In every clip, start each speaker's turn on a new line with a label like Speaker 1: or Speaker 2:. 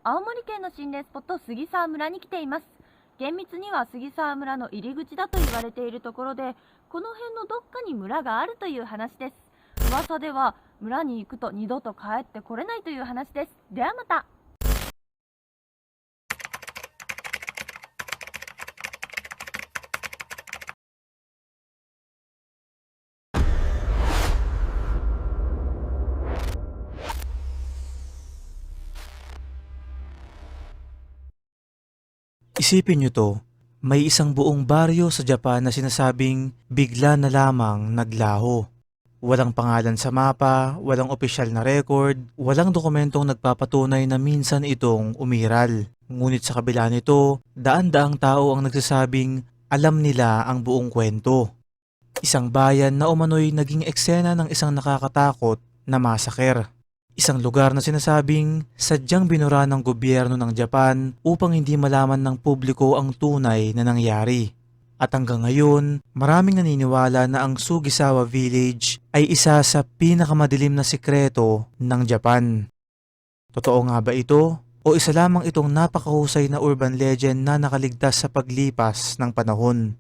Speaker 1: 青森県の心霊スポット杉沢村に来ています。厳密には杉沢村の入り口だと言われているところで、この辺のどっかに村があるという話です。噂では村に行くと二度と帰ってこれないという話です。ではまた。
Speaker 2: Isipin nyo to, may isang buong baryo sa Japan na sinasabing bigla na lamang naglaho. Walang pangalan sa mapa, walang opisyal na record, walang dokumentong nagpapatunay na minsan itong umiral. Ngunit sa kabila nito, daan-daang tao ang nagsasabing alam nila ang buong kwento. Isang bayan na umano'y naging eksena ng isang nakakatakot na masaker. Isang lugar na sinasabing sadyang binura ng gobyerno ng Japan upang hindi malaman ng publiko ang tunay na nangyari. At hanggang ngayon, maraming naniniwala na ang Sugisawa Village ay isa sa pinakamadilim na sikreto ng Japan. Totoo nga ba ito? O isa lamang itong napakahusay na urban legend na nakaligtas sa paglipas ng panahon?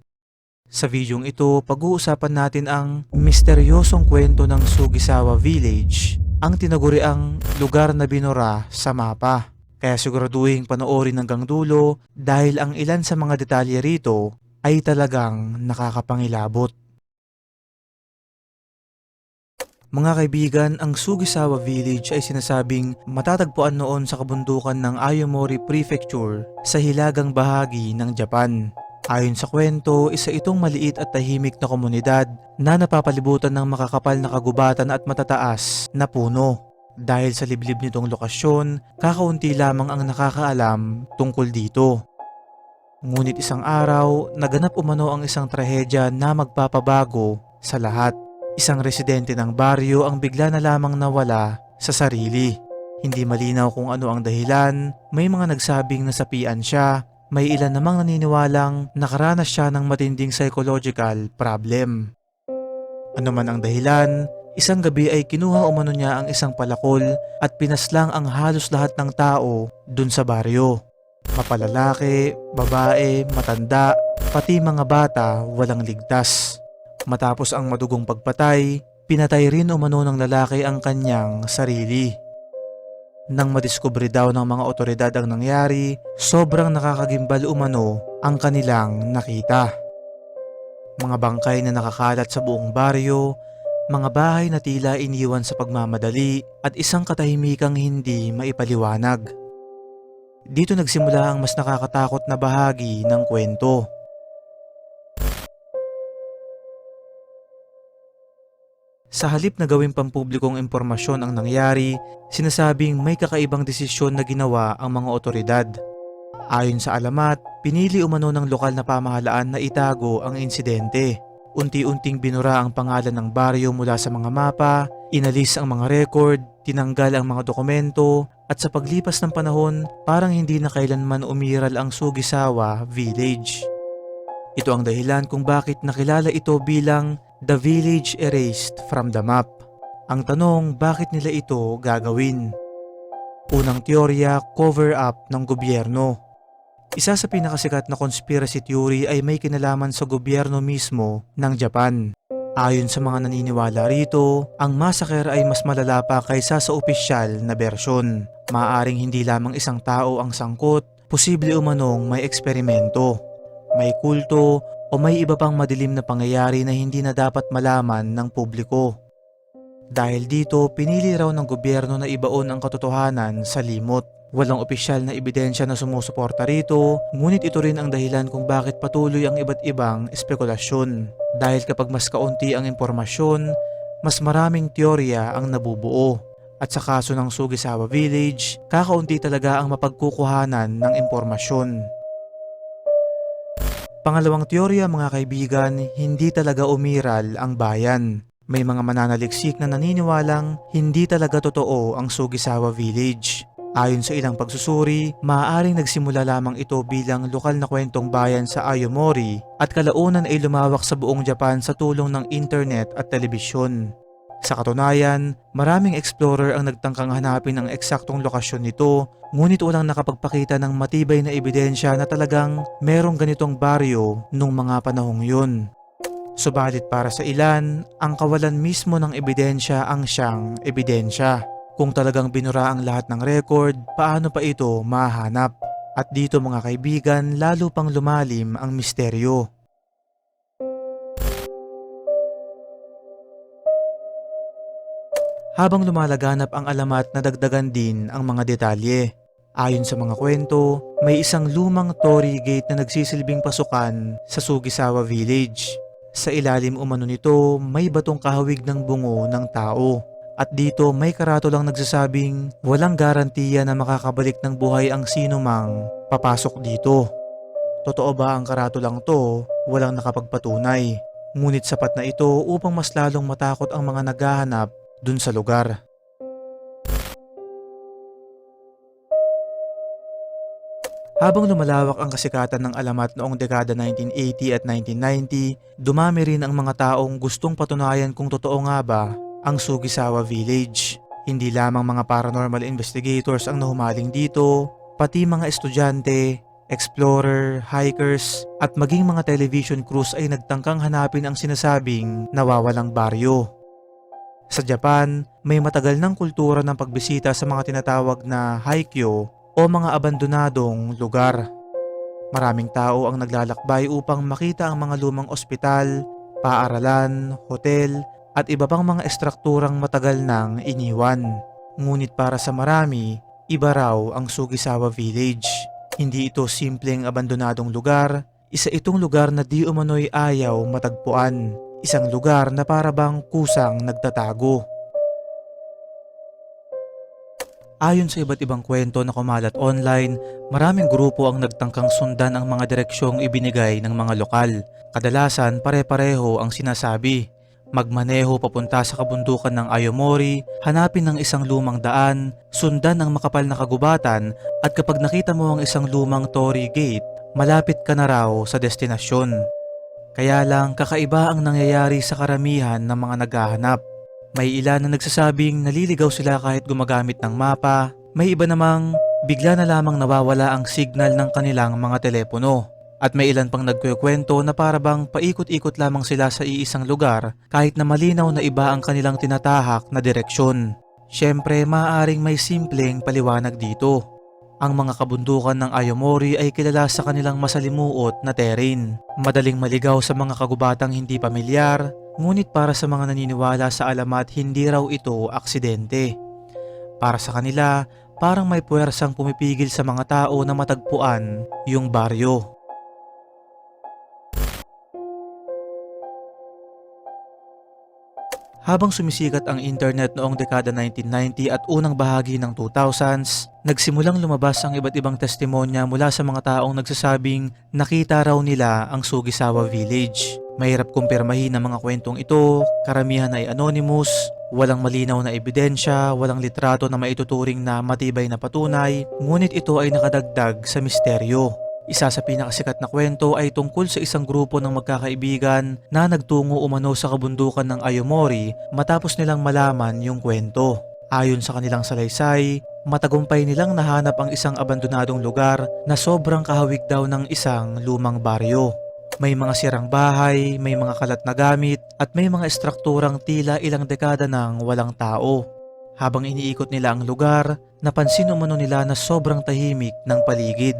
Speaker 2: Sa videong ito, pag-uusapan natin ang misteryosong kwento ng Sugisawa Village, ang tinaguriang lugar na binura sa mapa. Kaya siguraduhin panoorin hanggang dulo dahil ang ilan sa mga detalye rito ay talagang nakakapangilabot. Mga kaibigan, ang Sugisawa Village ay sinasabing matatagpuan noon sa kabundukan ng Ayomori Prefecture sa hilagang bahagi ng Japan. Ayon sa kwento, isa itong maliit at tahimik na komunidad na napapalibutan ng makakapal na kagubatan at matataas na puno. Dahil sa liblib nitong lokasyon, kakaunti lamang ang nakakaalam tungkol dito. Ngunit isang araw, naganap umano ang isang trahedya na magpapabago sa lahat. Isang residente ng baryo ang bigla na lamang nawala sa sarili. Hindi malinaw kung ano ang dahilan, may mga nagsabing nasapian siya. May ilan namang naniniwalang nakaranas siya ng matinding psychological problem. Ano man ang dahilan, isang gabi ay kinuha umano niya ang isang palakol at pinaslang ang halos lahat ng tao dun sa baryo. Mapalalaki, babae, matanda, pati mga bata walang ligtas. Matapos ang madugong pagpatay, pinatay rin umano ng lalaki ang kanyang sarili. Nang madiskubre daw ng mga otoridad ang nangyari, sobrang nakakagimbal umano ang kanilang nakita. Mga bangkay na nakakalat sa buong baryo, mga bahay na tila iniwan sa pagmamadali at isang katahimikang hindi maipaliwanag. Dito nagsimula ang mas nakakatakot na bahagi ng kwento. Sa halip na gawing pampublikong impormasyon ang nangyari, sinasabing may kakaibang desisyon na ginawa ang mga otoridad. Ayon sa alamat, pinili umano ng lokal na pamahalaan na itago ang insidente. Unti-unting binura ang pangalan ng baryo mula sa mga mapa, inalis ang mga record, tinanggal ang mga dokumento, at sa paglipas ng panahon, parang hindi na kailanman umiral ang Sugisawa Village. Ito ang dahilan kung bakit nakilala ito bilang The Village Erased from the Map. Ang tanong, bakit nila ito gagawin? Unang teorya, cover-up ng gobyerno. Isa sa pinakasikat na conspiracy theory ay may kinalaman sa gobyerno mismo ng Japan. Ayon sa mga naniniwala rito, ang massacre ay mas malala pa kaysa sa opisyal na bersyon. Maaaring hindi lamang isang tao ang sangkot, posible umanong may eksperimento, may kulto, o may iba pang madilim na pangyayari na hindi na dapat malaman ng publiko. Dahil dito, pinili raw ng gobyerno na ibaon ang katotohanan sa limot. Walang opisyal na ebidensya na sumusuporta rito, ngunit ito rin ang dahilan kung bakit patuloy ang iba't ibang espekulasyon. Dahil kapag mas kaunti ang impormasyon, mas maraming teorya ang nabubuo. At sa kaso ng Sugisawa Village, kakaunti talaga ang mapagkukuhanan ng impormasyon. Pangalawang teorya mga kaibigan, hindi talaga umiral ang bayan. May mga mananaliksik na naniniwalang hindi talaga totoo ang Sugisawa Village. Ayon sa ilang pagsusuri, maaaring nagsimula lamang ito bilang lokal na kwentong bayan sa Ayomori at kalaunan ay lumawak sa buong Japan sa tulong ng internet at telebisyon. Sa katunayan, maraming explorer ang nagtangkang hanapin ang eksaktong lokasyon nito, ngunit walang nakapagpakita ng matibay na ebidensya na talagang merong ganitong baryo nung mga panahong yun. Subalit para sa ilan, ang kawalan mismo ng ebidensya ang siyang ebidensya. Kung talagang binura ang lahat ng record, paano pa ito mahanap? At dito mga kaibigan, lalo pang lumalim ang misteryo. Habang lumalaganap ang alamat, nadagdagan din ang mga detalye. Ayon sa mga kwento, may isang lumang torii gate na nagsisilbing pasukan sa Sugisawa Village. Sa ilalim umano nito, may batong kahawig ng bungo ng tao. At dito may karatulang nagsasabing walang garantiya na makakabalik ng buhay ang sino mang papasok dito. Totoo ba ang karatulang to? Walang nakapagpatunay. Ngunit sapat na ito upang mas lalong matakot ang mga naghahanap dun sa lugar. Habang lumalawak ang kasikatan ng alamat noong dekada 1980 at 1990, dumami rin ang mga taong gustong patunayan kung totoo nga ba ang Sugisawa Village. Hindi lamang mga paranormal investigators ang nahumaling dito, pati mga estudyante, explorer, hikers, at maging mga television crews ay nagtangkang hanapin ang sinasabing nawawalang baryo. Sa Japan, may matagal ng kultura ng pagbisita sa mga tinatawag na haikyo o mga abandonadong lugar. Maraming tao ang naglalakbay upang makita ang mga lumang ospital, paaralan, hotel, at iba pang mga estrukturang matagal nang iniwan. Ngunit para sa marami, iba raw ang Sugisawa Village. Hindi ito simpleng abandonadong lugar, isa itong lugar na di umano'y ayaw matagpuan. Isang lugar na para bang kusang nagtatago. Ayon sa iba't ibang kwento na kumalat online, maraming grupo ang nagtangkang sundan ang mga direksyong ibinigay ng mga lokal. Kadalasan pare-pareho ang sinasabi. Magmaneho papunta sa kabundukan ng Ayomori, hanapin ang isang lumang daan, sundan ang makapal na kagubatan, at kapag nakita mo ang isang lumang torii gate, malapit ka na raw sa destinasyon. Kaya lang kakaiba ang nangyayari sa karamihan ng mga naghahanap. May ilan na nagsasabing naliligaw sila kahit gumagamit ng mapa, may iba namang bigla na lamang nawawala ang signal ng kanilang mga telepono. At may ilan pang nagkukwento na para bang paikot-ikot lamang sila sa iisang lugar kahit na malinaw na iba ang kanilang tinatahak na direksyon. Siyempre, maaaring may simpleng paliwanag dito. Ang mga kabundukan ng Ayomori ay kilala sa kanilang masalimuot na terrain. Madaling maligaw sa mga kagubatang hindi pamilyar, ngunit para sa mga naniniwala sa alamat, hindi raw ito aksidente. Para sa kanila, parang may puwersang pumipigil sa mga tao na matagpuan yung baryo. Habang sumisikat ang internet noong dekada 1990 at unang bahagi ng 2000s, nagsimulang lumabas ang iba't ibang testimonya mula sa mga taong nagsasabing nakita raw nila ang Sugisawa Village. Mahirap kumpirmahin ang mga kwentong ito, karamihan ay anonymous, walang malinaw na ebidensya, walang litrato na maituturing na matibay na patunay, ngunit ito ay nakadagdag sa misteryo. Isa sa pinakasikat na kwento ay tungkol sa isang grupo ng magkakaibigan na nagtungo umano sa kabundukan ng Ayomori matapos nilang malaman yung kwento. Ayon sa kanilang salaysay, matagumpay nilang nahanap ang isang abandonadong lugar na sobrang kahawig daw ng isang lumang baryo. May mga sirang bahay, may mga kalat na gamit, at may mga estrukturang tila ilang dekada nang walang tao. Habang iniikot nila ang lugar, napansin umano nila na sobrang tahimik ng paligid.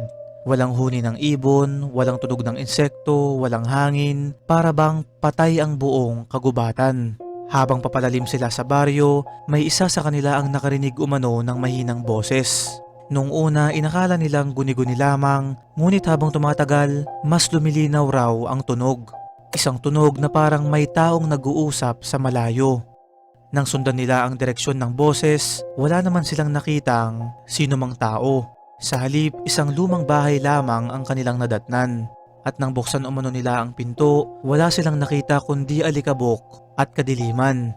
Speaker 2: Walang huni ng ibon, walang tunog ng insekto, walang hangin, para bang patay ang buong kagubatan. Habang papalalim sila sa baryo, may isa sa kanila ang nakarinig umano ng mahinang boses. Nung una, inakala nilang guni-guni lamang, ngunit habang tumatagal, mas lumilinaw raw ang tunog. Isang tunog na parang may taong nag-uusap sa malayo. Nang sundan nila ang direksyon ng boses, wala naman silang nakitang sino mang tao. Sa halip, isang lumang bahay lamang ang kanilang nadatnan. At nang buksan umano nila ang pinto, wala silang nakita kundi alikabok at kadiliman.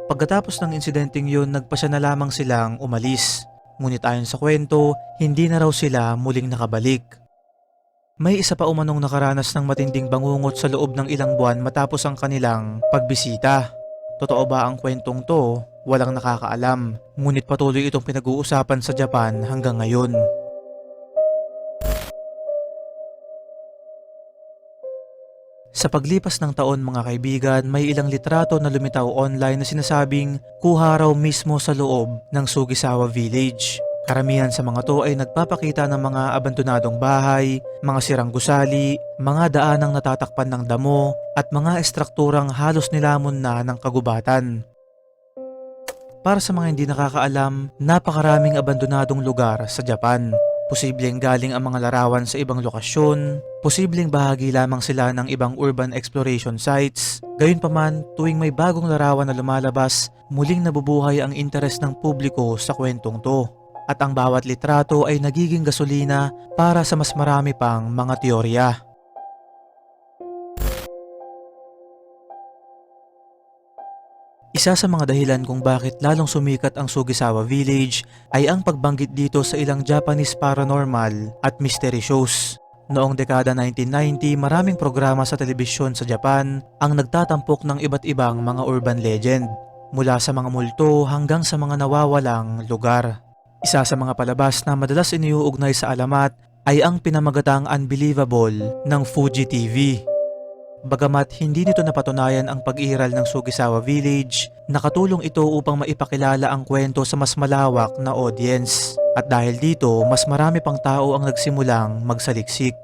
Speaker 2: Pagkatapos ng insidenteng yun, nagpasya na lamang silang umalis. Ngunit ayon sa kwento, hindi na raw sila muling nakabalik. May isa pa umanong nakaranas ng matinding bangungot sa loob ng ilang buwan matapos ang kanilang pagbisita. Totoo ba ang kwentong to? Walang nakakaalam, ngunit patuloy itong pinag-uusapan sa Japan hanggang ngayon. Sa paglipas ng taon mga kaibigan, may ilang litrato na lumitaw online na sinasabing kuha raw mismo sa loob ng Sugisawa Village. Karamihan sa mga to ay nagpapakita ng mga abandonadong bahay, mga sirang gusali, mga daanang natatakpan ng damo, at mga estrukturang halos nilamon na ng kagubatan. Para sa mga hindi nakakaalam, napakaraming abandonadong lugar sa Japan. Posibleng galing ang mga larawan sa ibang lokasyon, posibleng bahagi lamang sila ng ibang urban exploration sites. Gayunpaman, tuwing may bagong larawan na lumalabas, muling nabubuhay ang interes ng publiko sa kwentong to. At ang bawat litrato ay nagiging gasolina para sa mas marami pang mga teorya. Isa sa mga dahilan kung bakit lalong sumikat ang Sugisawa Village ay ang pagbanggit dito sa ilang Japanese paranormal at mystery shows. Noong dekada 1990, maraming programa sa telebisyon sa Japan ang nagtatampok ng iba't ibang mga urban legend, mula sa mga multo hanggang sa mga nawawalang lugar. Isa sa mga palabas na madalas iniuugnay sa alamat ay ang pinamagatang Unbelievable ng Fuji TV. Bagamat hindi nito napatunayan ang pag-iral ng Sugisawa Village, nakatulong ito upang maipakilala ang kwento sa mas malawak na audience. At dahil dito, mas marami pang tao ang nagsimulang magsaliksik.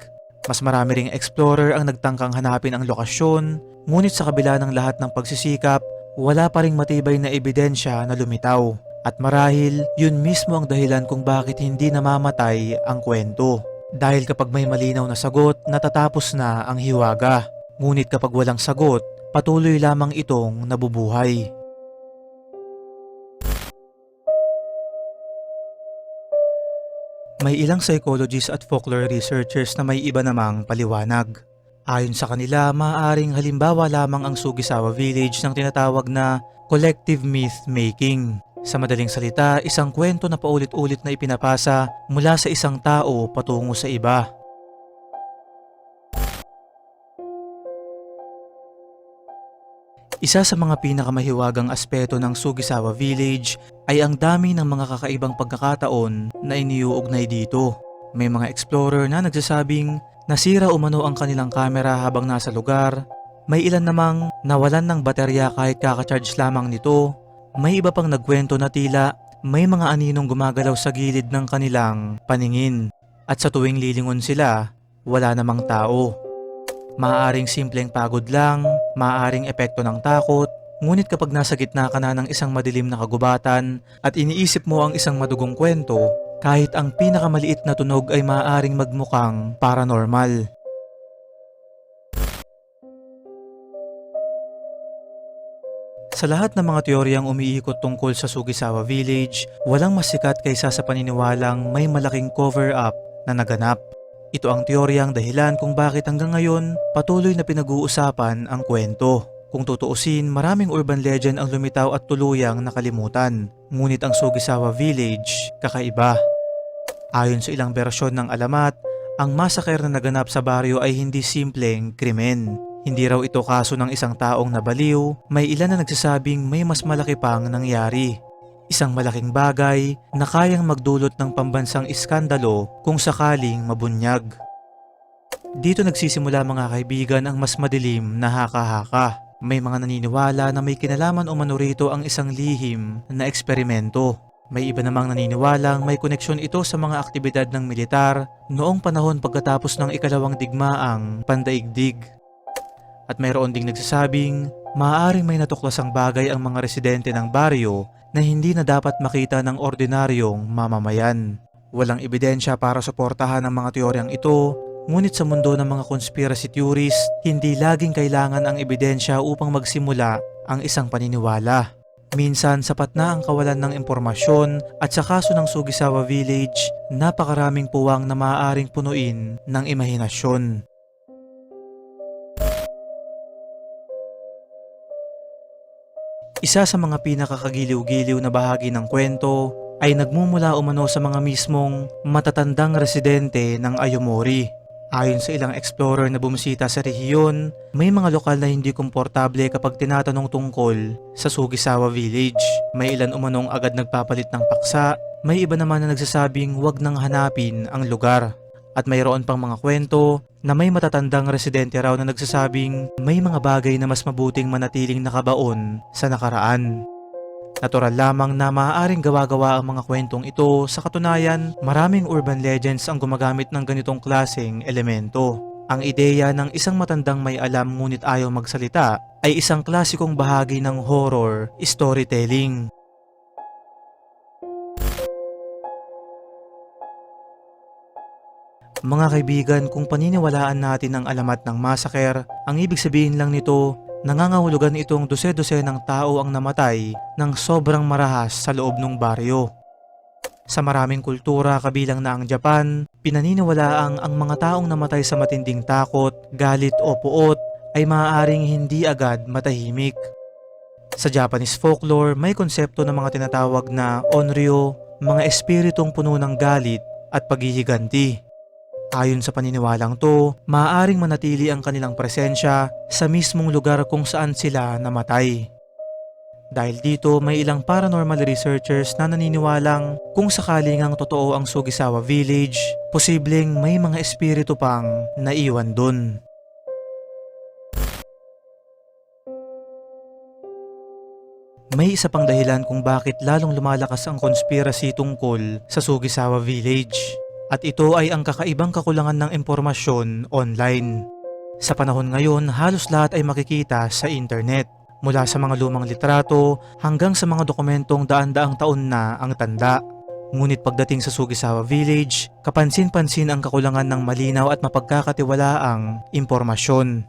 Speaker 2: Mas marami ring explorer ang nagtangkang hanapin ang lokasyon, ngunit sa kabila ng lahat ng pagsisikap, wala pa ring matibay na ebidensya na lumitaw. At marahil, yun mismo ang dahilan kung bakit hindi namamatay ang kwento. Dahil kapag may malinaw na sagot, natatapos na ang hiwaga. Ngunit kapag walang sagot, patuloy lamang itong nabubuhay. May ilang psychologists at folklore researchers na may iba namang paliwanag. Ayon sa kanila, maaaring halimbawa lamang ang Sugisawa Village ng tinatawag na collective myth making. Sa madaling salita, isang kwento na paulit-ulit na ipinapasa mula sa isang tao patungo sa iba. Isa sa mga pinakamahiwagang aspeto ng Sugisawa Village ay ang dami ng mga kakaibang pagkakataon na iniuugnay dito. May mga explorer na nagsasabing nasira umano ang kanilang kamera habang nasa lugar. May ilan namang nawalan ng baterya kahit kakacharge lamang nito. May iba pang nagkwento na tila may mga aninong gumagalaw sa gilid ng kanilang paningin. At sa tuwing lilingon sila, wala namang tao. Maaaring simpleng pagod lang, maaaring epekto ng takot, ngunit kapag nasa gitna ka na ng isang madilim na kagubatan at iniisip mo ang isang madugong kwento, kahit ang pinakamaliit na tunog ay maaaring magmukhang paranormal. Sa lahat ng mga teoryang umiikot tungkol sa Sugisawa Village, walang mas sikat kaysa sa paniniwalang may malaking cover-up na naganap. Ito ang teoryang dahilan kung bakit hanggang ngayon patuloy na pinag-uusapan ang kwento. Kung tutuusin, maraming urban legend ang lumitaw at tuluyang nakalimutan. Ngunit ang Sugisawa Village, kakaiba. Ayon sa ilang bersyon ng alamat, ang massacre na naganap sa baryo ay hindi simpleng krimen. Hindi raw ito kaso ng isang taong nabaliw, may ilan na nagsasabing may mas malaki pang nangyari. Isang malaking bagay na kayang magdulot ng pambansang iskandalo kung sakaling mabunyag. Dito nagsisimula mga kaibigan ang mas madilim na haka-haka. May mga naniniwala na may kinalaman umano rito ang isang lihim na eksperimento. May iba namang naniniwalang may koneksyon ito sa mga aktibidad ng militar noong panahon pagkatapos ng ikalawang digmaang pandaigdig. At mayroon ding nagsasabing maaaring may natuklasang bagay ang mga residente ng baryo na hindi na dapat makita ng ordinaryong mamamayan. Walang ebidensya para suportahan ang mga teoryang ito, ngunit sa mundo ng mga conspiracy theories, hindi laging kailangan ang ebidensya upang magsimula ang isang paniniwala. Minsan sapat na ang kawalan ng impormasyon at sa kaso ng Sugisawa Village, napakaraming puwang na maaaring punuin ng imahinasyon. Isa sa mga pinakakagiliw-giliw na bahagi ng kwento ay nagmumula umano sa mga mismong matatandang residente ng Ayomori. Ayon sa ilang explorer na bumisita sa rehiyon, may mga lokal na hindi komportable kapag tinatanong tungkol sa Sugisawa Village. May ilan umanong agad nagpapalit ng paksa, may iba naman na nagsasabing wag nang hanapin ang lugar. At mayroon pang mga kwento na may matatandang residente raw na nagsasabing may mga bagay na mas mabuting manatiling nakabaon sa nakaraan. Natural lamang na maaaring gawa-gawa ang mga kwentong ito, sa katunayan maraming urban legends ang gumagamit ng ganitong klaseng elemento. Ang ideya ng isang matandang may alam ngunit ayaw magsalita ay isang klasikong bahagi ng horror storytelling. Mga kaibigan, kung paniniwalaan natin ang alamat ng massacre, ang ibig sabihin lang nito, nangangahulugan itong dose-dose ng tao ang namatay ng sobrang marahas sa loob ng baryo. Sa maraming kultura kabilang na ang Japan, pinaniniwalaang ang mga taong namatay sa matinding takot, galit o puot ay maaaring hindi agad matahimik. Sa Japanese folklore, may konsepto ng mga tinatawag na onryo, mga espiritong puno ng galit at paghihiganti. Ayon sa paniniwalang to, maaaring manatili ang kanilang presensya sa mismong lugar kung saan sila namatay. Dahil dito, may ilang paranormal researchers na naniniwalang kung sakaling ang totoo ang Sugisawa Village, posibleng may mga espiritu pang naiwan dun. May isa pang dahilan kung bakit lalong lumalakas ang conspiracy tungkol sa Sugisawa Village. At ito ay ang kakaibang kakulangan ng impormasyon online. Sa panahon ngayon, halos lahat ay makikita sa internet. Mula sa mga lumang litrato hanggang sa mga dokumentong daan-daang taon na ang tanda. Ngunit pagdating sa Sugisawa Village, kapansin-pansin ang kakulangan ng malinaw at mapagkakatiwalaang impormasyon.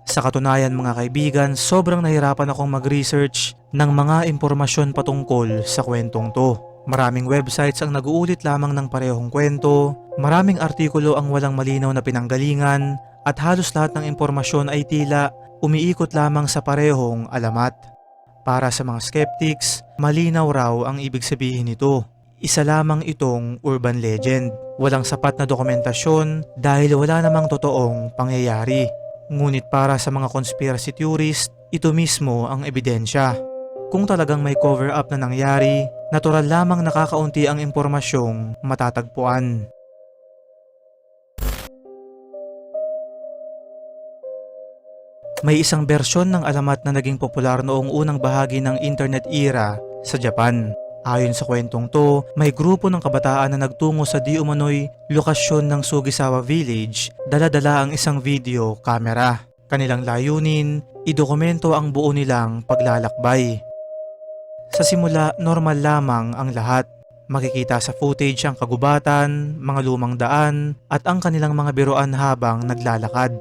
Speaker 2: Sa katunayan mga kaibigan, sobrang nahirapan akong mag-research ng mga impormasyon patungkol sa kwentong to. Maraming websites ang nag-uulit lamang ng parehong kwento, maraming artikulo ang walang malinaw na pinanggalingan, at halos lahat ng impormasyon ay tila umiikot lamang sa parehong alamat. Para sa mga skeptics, malinaw raw ang ibig sabihin nito. Isa lamang itong urban legend. Walang sapat na dokumentasyon dahil wala namang totoong pangyayari. Ngunit para sa mga conspiracy theorist, ito mismo ang ebidensya. Kung talagang may cover-up na nangyari, natural lamang nakakaunti ang impormasyong matatagpuan. May isang bersyon ng alamat na naging popular noong unang bahagi ng internet era sa Japan. Ayon sa kwentong to, may grupo ng kabataan na nagtungo sa di umano'y lokasyon ng Sugisawa Village, dala-dala ang isang video camera. Kanilang layunin, idokumento ang buo nilang paglalakbay. Sa simula, normal lamang ang lahat. Makikita sa footage ang kagubatan, mga lumang daan, at ang kanilang mga biruan habang naglalakad.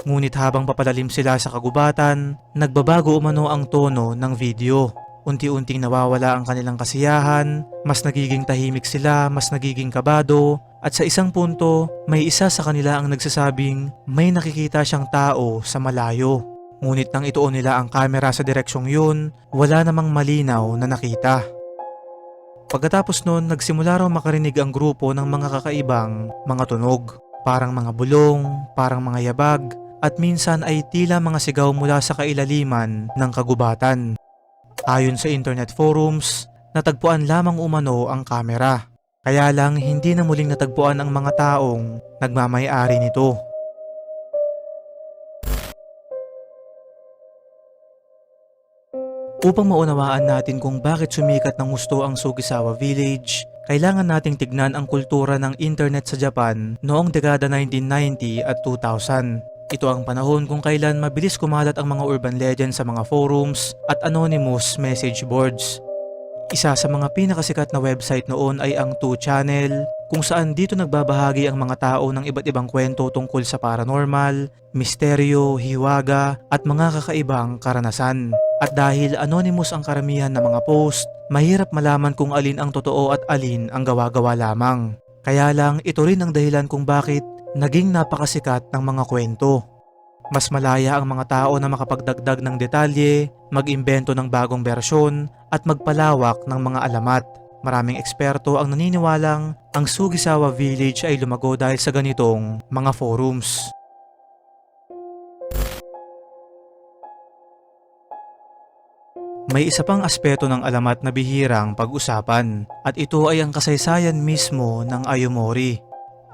Speaker 2: Ngunit habang papalalim sila sa kagubatan, nagbabago umano ang tono ng video. Unti-unting nawawala ang kanilang kasiyahan, mas nagiging tahimik sila, mas nagiging kabado, at sa isang punto, may isa sa kanila ang nagsasabing may nakikita siyang tao sa malayo. Ngunit nang ituon nila ang kamera sa direksyong yun, wala namang malinaw na nakita. Pagkatapos nun, nagsimula raw makarinig ang grupo ng mga kakaibang mga tunog. Parang mga bulong, parang mga yabag, at minsan ay tila mga sigaw mula sa kailaliman ng kagubatan. Ayon sa internet forums, natagpuan lamang umano ang kamera. Kaya lang hindi na muling natagpuan ang mga taong nagmamay-ari nito. Upang maunawaan natin kung bakit sumikat ng gusto ang Sugisawa Village, kailangan nating tignan ang kultura ng internet sa Japan noong dekada 1990 at 2000. Ito ang panahon kung kailan mabilis kumalat ang mga urban legends sa mga forums at anonymous message boards. Isa sa mga pinakasikat na website noon ay ang 2channel, kung saan dito nagbabahagi ang mga tao ng iba't ibang kwento tungkol sa paranormal, misteryo, hiwaga at mga kakaibang karanasan. At dahil anonymous ang karamihan ng mga post, mahirap malaman kung alin ang totoo at alin ang gawa-gawa lamang. Kaya lang ito rin ang dahilan kung bakit naging napakasikat ng mga kwento. Mas malaya ang mga tao na makapagdagdag ng detalye, mag-imbento ng bagong bersyon, at magpalawak ng mga alamat. Maraming eksperto ang naniniwalang ang Sugisawa Village ay lumago dahil sa ganitong mga forums. May isa pang aspeto ng alamat na bihirang pag-usapan at ito ay ang kasaysayan mismo ng Ayomori.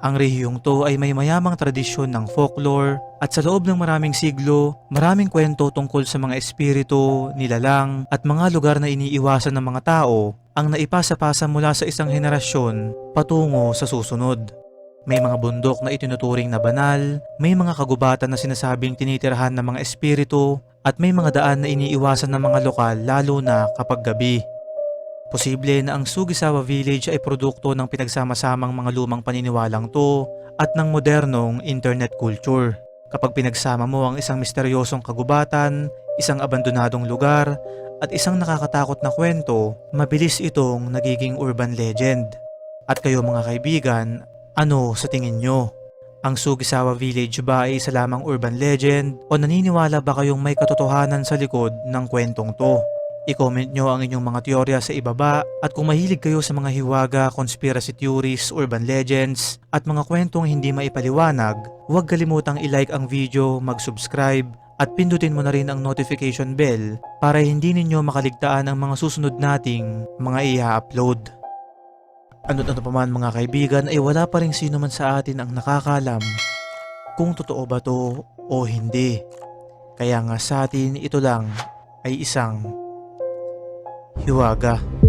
Speaker 2: Ang rehiyong to ay may mayamang tradisyon ng folklore at sa loob ng maraming siglo, maraming kwento tungkol sa mga espiritu, nilalang at mga lugar na iniiwasan ng mga tao ang naipasa-pasa mula sa isang henerasyon patungo sa susunod. May mga bundok na itinuturing na banal, may mga kagubatan na sinasabing tinitirhan ng mga espiritu at may mga daan na iniiwasan ng mga lokal lalo na kapag gabi. Posible na ang Sugisawa Village ay produkto ng pinagsama-samang mga lumang paniniwalang to at ng modernong internet culture. Kapag pinagsama mo ang isang misteryosong kagubatan, isang abandonadong lugar, at isang nakakatakot na kwento, mabilis itong nagiging urban legend. At kayo mga kaibigan, ano sa tingin nyo? Ang Sugisawa Village ba ay isa lamang urban legend o naniniwala ba kayong may katotohanan sa likod ng kwentong to? I-comment nyo ang inyong mga teorya sa ibaba at kung mahilig kayo sa mga hiwaga, conspiracy theories, urban legends at mga kwentong hindi maipaliwanag, huwag kalimutang i-like ang video, mag-subscribe at pindutin mo na rin ang notification bell para hindi ninyo makaligtaan ang mga susunod nating mga i-upload. Ano't ano pa man mga kaibigan ay wala pa rin sino man sa atin ang nakakalam kung totoo ba to o hindi. Kaya nga sa atin ito lang ay isang hiwaga.